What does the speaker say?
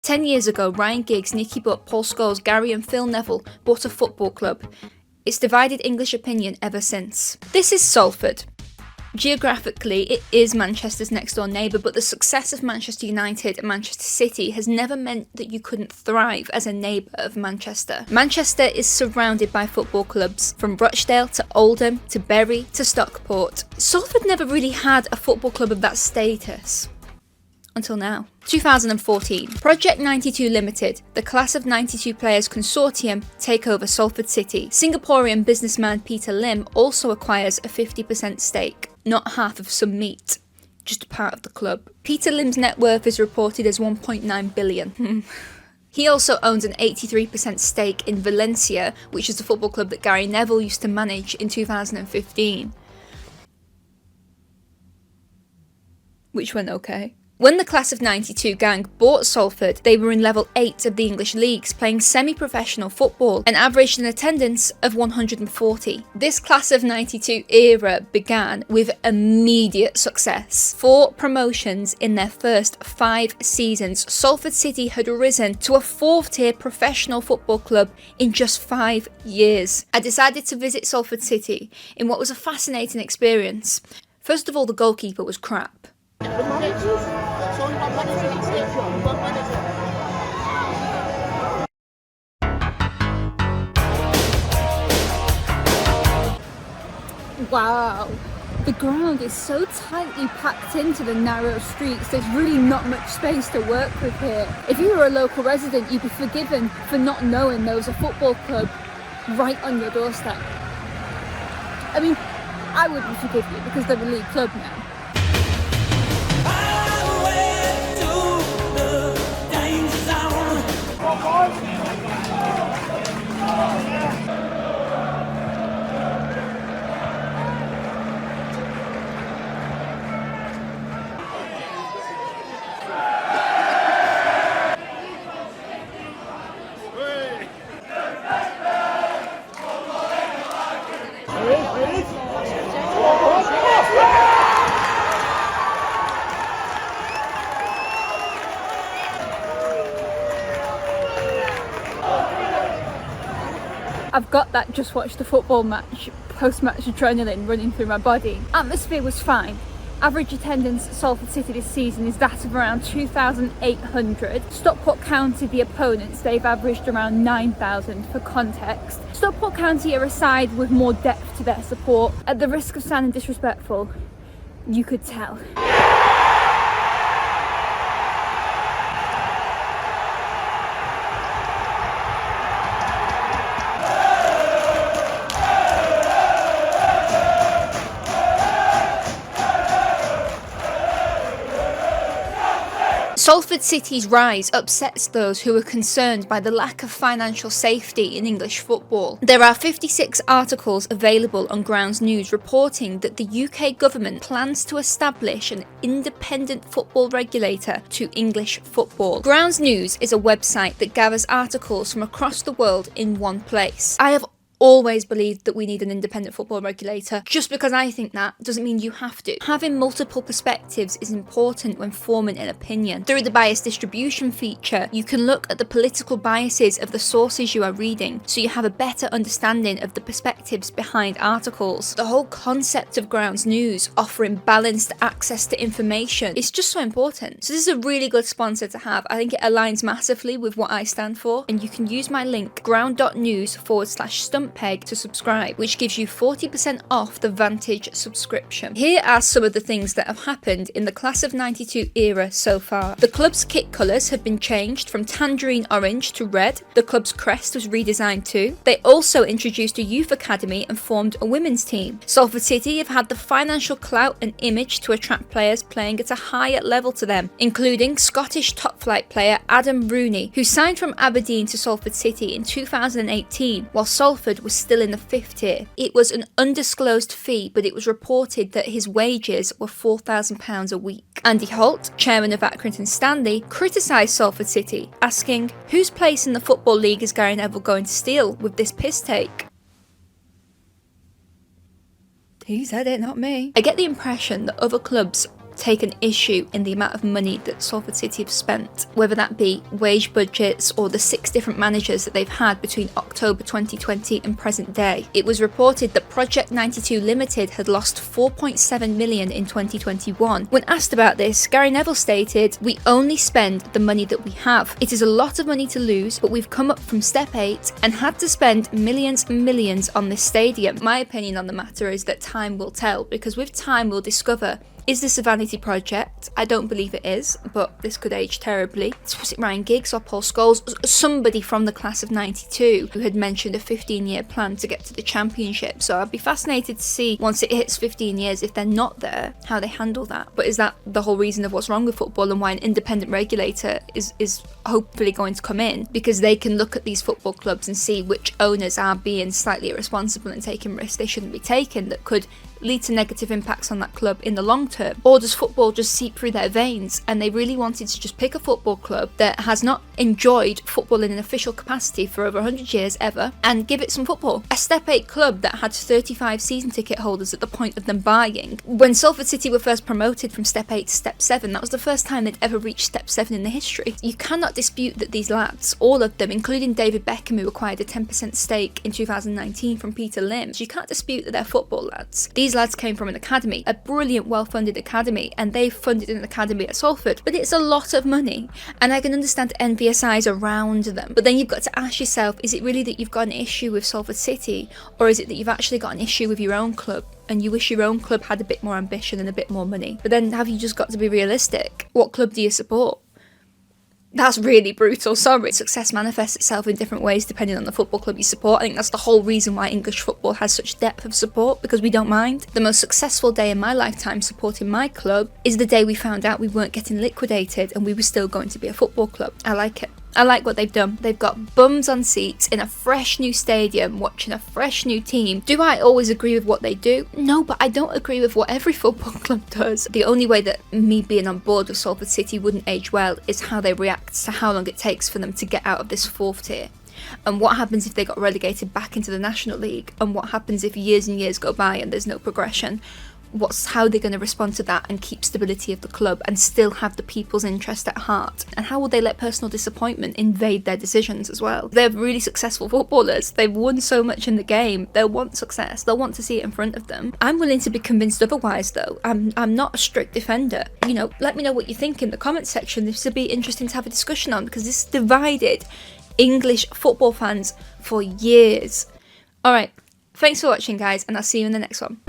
10 years ago, Ryan Giggs, Nicky Butt, Paul Scholes, Gary and Phil Neville bought a football club. It's divided English opinion ever since. This is Salford. Geographically, it is Manchester's next door neighbour, but the success of Manchester United and Manchester City has never meant that you couldn't thrive as a neighbour of Manchester. Manchester is surrounded by football clubs, from Rochdale to Oldham to Bury to Stockport. Salford never really had a football club of that status. Until now. 2014. Project 92 Limited, the class of 92 players consortium, take over Salford City. Singaporean businessman Peter Lim also acquires a 50% stake. Not half of some meat, just a part of the club. Peter Lim's net worth is reported as 1.9 billion. He also owns an 83% stake in Valencia, which is the football club that Gary Neville used to manage in 2015. Which went okay. When the class of 92 gang bought Salford, they were in level 8 of the English leagues, playing semi-professional football and averaged an attendance of 140. This class of 92 era began with immediate success. 4 promotions in their first 5 seasons. Salford City had risen to a 4th-tier professional football club in just 5 years. I decided to visit Salford City in what was a fascinating experience. First of all, the goalkeeper was crap. Wow, the ground is so tightly packed into the narrow streets, there's really not much space to work with here. If you were a local resident, you'd be forgiven for not knowing there was a football club right on your doorstep. I mean, I wouldn't forgive you because they're a league club now. I've got that just watched the football match, post-match adrenaline running through my body. Atmosphere was fine. Average attendance at Salford City this season is that of around 2,800. Stockport County, the opponents, they've averaged around 9,000 for context. Stockport County are a side with more depth to their support. At the risk of sounding disrespectful, you could tell. Salford City's rise upsets those who are concerned by the lack of financial safety in English football. There are 56 articles available on Grounds News reporting that the UK government plans to establish an independent football regulator to English football. Grounds News is a website that gathers articles from across the world in one place. I have always believed that we need an independent football regulator. Just because I think that doesn't mean you have to. Having multiple perspectives is important when forming an opinion. Through the bias distribution feature, you can look at the political biases of the sources you are reading, so you have a better understanding of the perspectives behind articles. The whole concept of Grounds News offering balanced access to information is just so important. So this is a really good sponsor to have. I think it aligns massively with what I stand for, and you can use my link ground.news/StuntPegg to subscribe, which gives you 40% off the Vantage subscription. Here are some of the things that have happened in the class of 92 era so far. The club's kit colours have been changed from tangerine orange to red. The club's crest was redesigned too. They also introduced a youth academy and formed a women's team. Salford City have had the financial clout and image to attract players playing at a higher level to them, including Scottish top flight player Adam Rooney, who signed from Aberdeen to Salford City in 2018, while Salford was still in the 5th tier. It was an undisclosed fee, but it was reported that his wages were £4,000 a week. Andy Holt, chairman of Accrington Stanley, criticised Salford City, asking, "Whose place in the Football League is Gary Neville going to steal with this piss take?" He said it, not me. I get the impression that other clubs taken issue in the amount of money that Salford City have spent, whether that be wage budgets or the 6 different managers that they've had between October 2020 and present day. It was reported that Project 92 Limited had lost 4.7 million in 2021. When asked about this, Gary Neville stated, "We only spend the money that we have. It is a lot of money to lose, but we've come up from step 8 and had to spend millions and millions on this stadium." My opinion on the matter is that time will tell, because with time we'll discover, is this a vanity project? I don't believe it is, but this could age terribly. Was it Ryan Giggs or Paul Scholes? Somebody from the class of 92 who had mentioned a 15-year plan to get to the championship. So I'd be fascinated to see, once it hits 15 years, if they're not there, how they handle that. But is that the whole reason of what's wrong with football and why an independent regulator is hopefully going to come in? Because they can look at these football clubs and see which owners are being slightly irresponsible and taking risks they shouldn't be taking that could lead to negative impacts on that club in the long term? Or does football just seep through their veins and they really wanted to just pick a football club that has not enjoyed football in an official capacity for over 100 years ever and give it some football? A Step 8 club that had 35 season ticket holders at the point of them buying. When Salford City were first promoted from Step 8 to Step 7, that was the first time they'd ever reached Step 7 in the history. You cannot dispute that these lads, all of them, including David Beckham, who acquired a 10% stake in 2019 from Peter Lim, you can't dispute that they're football lads. These lads came from an academy, a brilliant, well-funded academy, and they've funded an academy at Salford, but it's a lot of money, and I can understand envious eyes around them. But then you've got to ask yourself, is it really that you've got an issue with Salford City, or is it that you've actually got an issue with your own club and you wish your own club had a bit more ambition and a bit more money? But then have you just got to be realistic? What club do you support? That's really brutal, sorry. Success manifests itself in different ways depending on the football club you support. I think that's the whole reason why English football has such depth of support, because we don't mind. The most successful day in my lifetime supporting my club is the day we found out we weren't getting liquidated and we were still going to be a football club. I like it. I like what they've done. They've got bums on seats in a fresh new stadium, watching a fresh new team. Do I always agree with what they do? No, but I don't agree with what every football club does. The only way that me being on board with Salford City wouldn't age well is how they react to how long it takes for them to get out of this 4th tier. And what happens if they got relegated back into the National League? And what happens if years and years go by and there's no progression? How are they going to respond to that and keep stability of the club and still have the people's interest at heart? And how will they let personal disappointment invade their decisions as well? They're really successful footballers. They've won so much in the game. They'll want success. They'll want to see it in front of them. I'm willing to be convinced otherwise, though. I'm not a strict defender. You know, let me know what you think in the comments section. This would be interesting to have a discussion on, because this divided English football fans for years. Alright, thanks for watching, guys, and I'll see you in the next one.